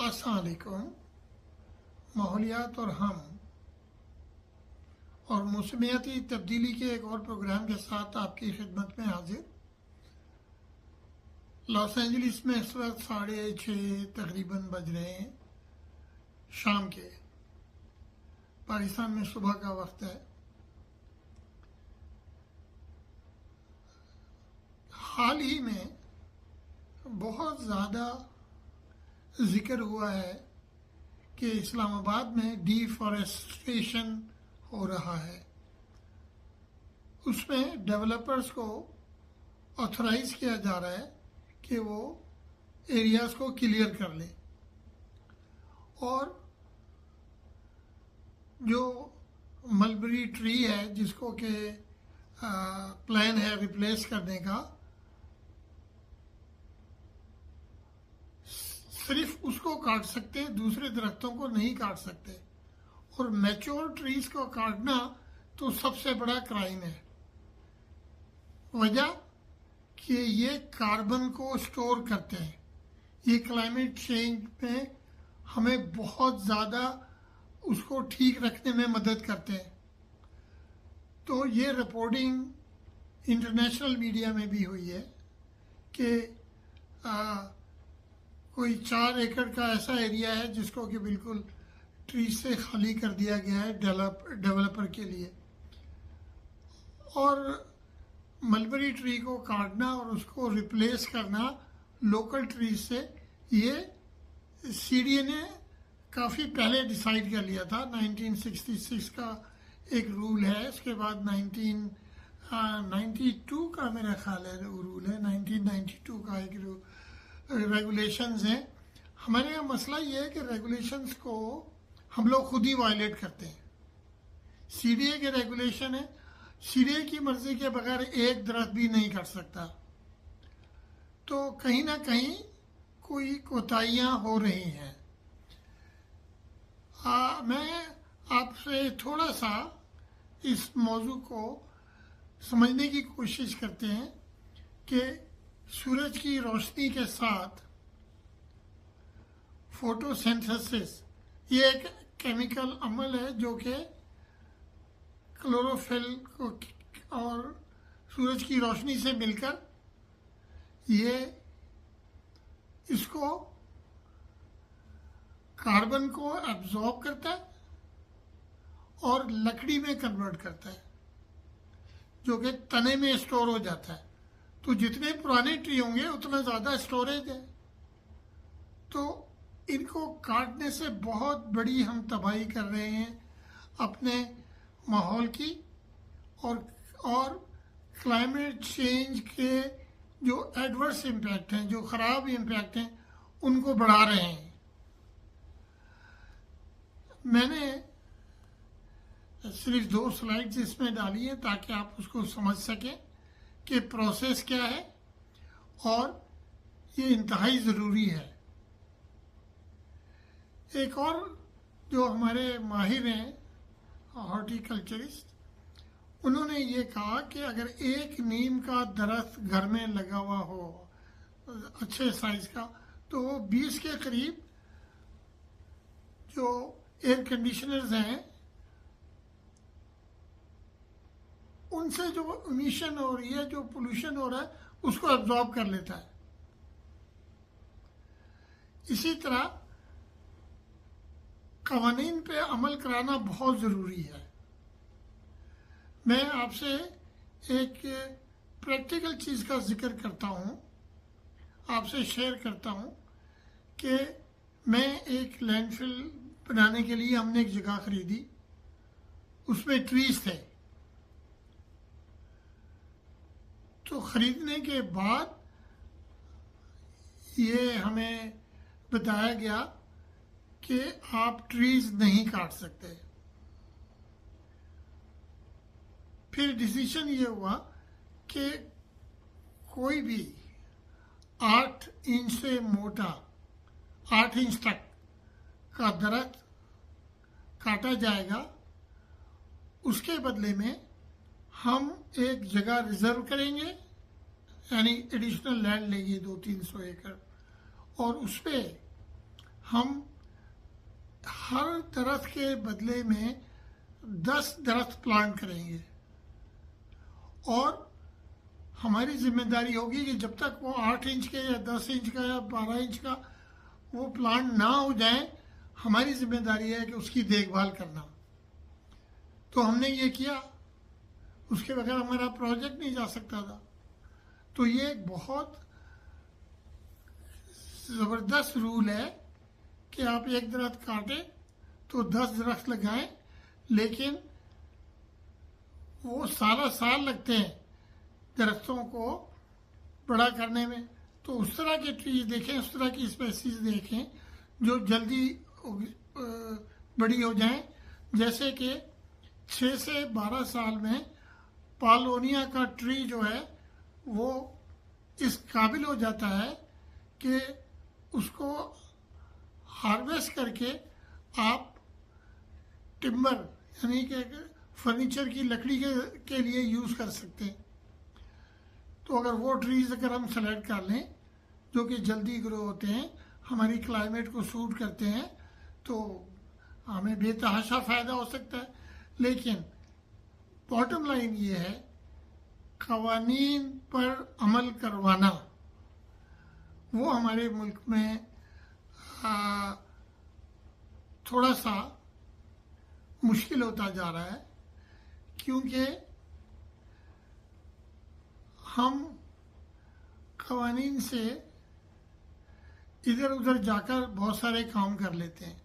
अस्सलाम वालेकुम। माहौलियात और हम और मौसमियाती तब्दीली के एक और प्रोग्राम के साथ आपकी खिदमत में हाजिर। लॉस एंजलिस में इस वक्त 6:30 तकरीबन बज रहे हैं शाम के। पाकिस्तान में सुबह का वक्त है। हाल ही में बहुत ज़्यादा जिक्र हुआ है कि इस्लामाबाद में डिफॉरेस्टेशन हो रहा है। उसमें डेवलपर्स को ऑथराइज किया जा रहा है कि वो एरियाज़ को क्लियर कर लें और जो मलबरी ट्री है जिसको कि प्लान है रिप्लेस करने का, सिर्फ उसको काट सकते हैं, दूसरे दरख्तों को नहीं काट सकते। और मैच्योर ट्रीज को काटना तो सबसे बड़ा क्राइम है। वजह कि ये कार्बन को स्टोर करते हैं। ये क्लाइमेट चेंज में हमें बहुत ज़्यादा उसको ठीक रखने में मदद करते हैं। तो ये रिपोर्टिंग इंटरनेशनल मीडिया में भी हुई है कि कोई 4 एकड़ का ऐसा एरिया है जिसको कि बिल्कुल ट्री से खाली कर दिया गया है डेवलपर के लिए। और मलबरी ट्री को काटना और उसको रिप्लेस करना लोकल ट्री से, ये सीडीए ने काफ़ी पहले डिसाइड कर लिया था। 1966 का एक रूल है। इसके बाद 1992 का मेरा ख्याल है रूल है। 1992 का एक रेगुलेशंस हैं। हमारे यहाँ मसला ये है कि रेगुलेशंस को हम लोग खुद ही वायलेट करते हैं। सीडीए के रेगुलेशन है, सीडीए की मर्जी के बगैर एक दरख्त भी नहीं काट सकता। तो कहीं ना कहीं कोई कोताहियाँ हो रही हैं। मैं आपसे थोड़ा सा इस मौजू को समझने की कोशिश करते हैं कि सूरज की रोशनी के साथ फोटोसिंथेसिस, ये एक केमिकल अमल है जो कि क्लोरोफिल को और सूरज की रोशनी से मिलकर ये इसको कार्बन को एब्जॉर्ब करता है और लकड़ी में कन्वर्ट करता है, जो कि तने में स्टोर हो जाता है। तो जितने पुराने ट्री होंगे उतना ज़्यादा स्टोरेज है। तो इनको काटने से बहुत बड़ी हम तबाही कर रहे हैं अपने माहौल की और क्लाइमेट चेंज के जो एडवर्स इम्पैक्ट हैं, जो ख़राब इम्पैक्ट हैं, उनको बढ़ा रहे हैं। मैंने सिर्फ 2 स्लाइड्स इसमें डाली हैं ताकि आप उसको समझ सकें कि प्रोसेस क्या है और ये इंतहाई ज़रूरी है। एक और जो हमारे माहिर हैं हॉर्टिकल्चरिस्ट, उन्होंने ये कहा कि अगर एक नीम का दरख्त घर में लगा हुआ हो अच्छे साइज का, तो वो 20 के करीब जो एयर कंडीशनर्स हैं उनसे जो इमिशन हो रही है, जो पोल्यूशन हो रहा है, उसको एब्जॉर्ब कर लेता है। इसी तरह कवानीन पे अमल कराना बहुत ज़रूरी है। मैं आपसे एक प्रैक्टिकल चीज़ का जिक्र करता हूँ, आपसे शेयर करता हूँ कि मैं एक लैंडफिल बनाने के लिए हमने एक जगह खरीदी, उसमें ट्रीज थे। तो ख़रीदने के बाद ये हमें बताया गया कि आप ट्रीज नहीं काट सकते। फिर डिसीजन ये हुआ कि कोई भी 8 इंच से मोटा, 8 इंच तक का दरख्त काटा जाएगा। उसके बदले में हम एक जगह रिजर्व करेंगे, यानी एडिशनल लैंड लेंगे 200-300 एकड़, और उस पर हम हर दरख्त के बदले में 10 दरख्त प्लांट करेंगे और हमारी जिम्मेदारी होगी कि जब तक वो 8 इंच के या 10 इंच का या 12 इंच का वो प्लांट ना हो जाए, हमारी जिम्मेदारी है कि उसकी देखभाल करना। तो हमने ये किया, उसके बगैर हमारा प्रोजेक्ट नहीं जा सकता था। तो ये एक बहुत ज़बरदस्त रूल है कि आप एक दरख्त काटें तो 10 दरख्त लगाएं, लेकिन वो साल लगते हैं दरख्तों को बड़ा करने में। तो उस तरह के ट्रीज देखें, उस तरह की स्पेसीज देखें जो जल्दी बड़ी हो जाएं। जैसे कि 6 से 12 साल में पालोनिया का ट्री जो है वो इस काबिल हो जाता है कि उसको हार्वेस्ट करके आप टिम्बर यानी कि फर्नीचर की लकड़ी के लिए यूज़ कर सकते हैं। तो अगर वो ट्रीज़ अगर हम सेलेक्ट कर लें जो कि जल्दी ग्रो होते हैं, हमारी क्लाइमेट को सूट करते हैं, तो हमें बेतहाशा फ़ायदा हो सकता है। लेकिन बॉटम लाइन ये है, क़वानीन पर अमल करवाना वो हमारे मुल्क में थोड़ा सा मुश्किल होता जा रहा है, क्योंकि हम क़वानीन से इधर उधर जाकर बहुत सारे काम कर लेते हैं।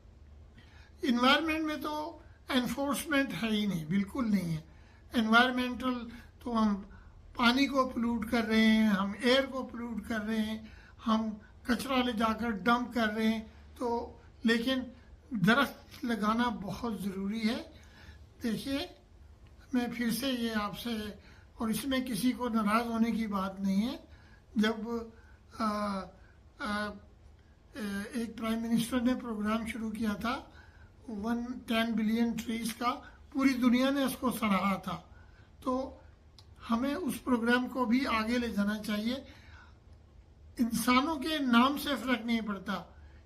इन्वायरमेंट में तो एनफोर्समेंट है ही नहीं, बिल्कुल नहीं है। एनवायरमेंटल तो हम पानी को पोल्यूट कर रहे हैं, हम एयर को पोल्यूट कर रहे हैं, हम कचरा ले जाकर डंप कर रहे हैं। तो लेकिन दरख्त लगाना बहुत ज़रूरी है। देखिए, मैं फिर से ये आपसे, और इसमें किसी को नाराज़ होने की बात नहीं है, जब एक प्राइम मिनिस्टर ने प्रोग्राम शुरू किया था 110 बिलियन ट्रीज़ का, पूरी दुनिया ने उसको सराहा था। तो हमें उस प्रोग्राम को भी आगे ले जाना चाहिए। इंसानों के नाम से फ़र्क नहीं पड़ता,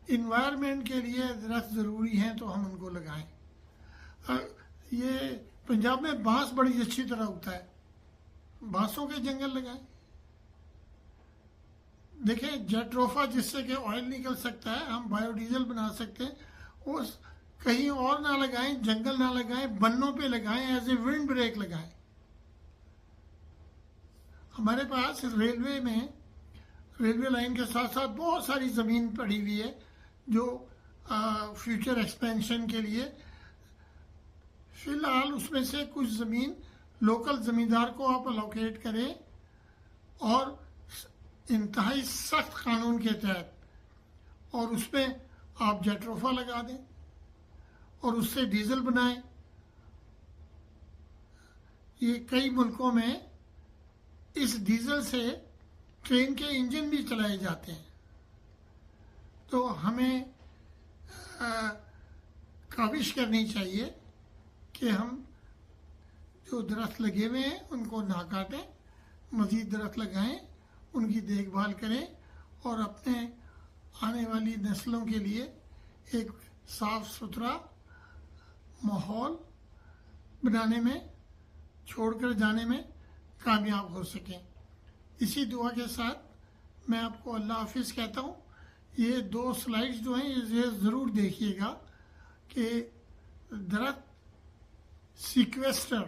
इन्वायरमेंट के लिए दरख्त ज़रूरी हैं तो हम उनको लगाएं। ये पंजाब में बांस बड़ी अच्छी तरह उगता है, बांसों के जंगल लगाएं। देखें, जेट्रोफा जिससे कि ऑयल निकल सकता है, हम बायोडीजल बना सकते हैं, वो कहीं और ना लगाएं, जंगल ना लगाएं, बन्नों पे लगाएं, एज ए विंड ब्रेक लगाएं। हमारे पास रेलवे में, रेलवे लाइन के साथ साथ बहुत सारी ज़मीन पड़ी हुई है जो फ्यूचर एक्सपेंशन के लिए। फ़िलहाल उसमें से कुछ ज़मीन लोकल ज़मींदार को आप अलोकेट करें और इंतहाई सख्त कानून के तहत, और उसमें आप जेट्रोफा लगा दें और उससे डीजल बनाएं। ये कई मुल्कों में इस डीजल से ट्रेन के इंजन भी चलाए जाते हैं। तो हमें काविश करनी चाहिए कि हम जो दरख्त लगे हुए हैं उनको ना काटें, मज़ीद दरख्त लगाएं, उनकी देखभाल करें और अपने आने वाली नस्लों के लिए एक साफ़ सुथरा माहौल बनाने में, छोड़कर जाने में कामयाब हो सकें। इसी दुआ के साथ मैं आपको अल्लाह हाफिज़ कहता हूँ। ये 2 स्लाइड्स जो हैं ये ज़रूर देखिएगा कि दरख्त सीक्वेस्टर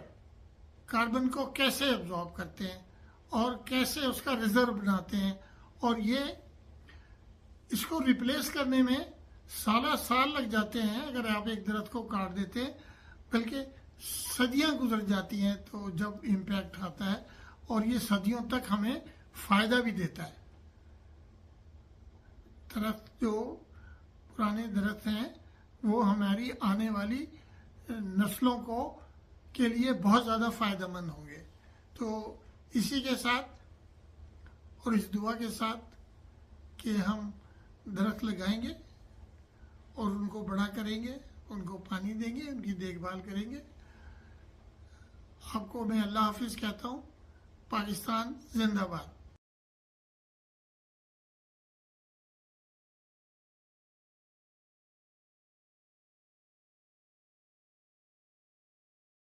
कार्बन को कैसे एब्जॉर्ब करते हैं और कैसे उसका रिजर्व बनाते हैं, और ये इसको रिप्लेस करने में साल लग जाते हैं अगर आप एक दरख्त को काट देते हैं, बल्कि सदियां गुजर जाती हैं तो जब इम्पैक्ट आता है, और ये सदियों तक हमें फ़ायदा भी देता है। दरख्त जो पुराने दरख्त हैं वो हमारी आने वाली नस्लों को के लिए बहुत ज़्यादा फ़ायदेमंद होंगे। तो इसी के साथ और इस दुआ के साथ कि हम दरख्त लगाएंगे और उनको बड़ा करेंगे, उनको पानी देंगे, उनकी देखभाल करेंगे। आपको मैं अल्लाह हाफिज़ कहता हूँ। पाकिस्तान जिंदाबाद।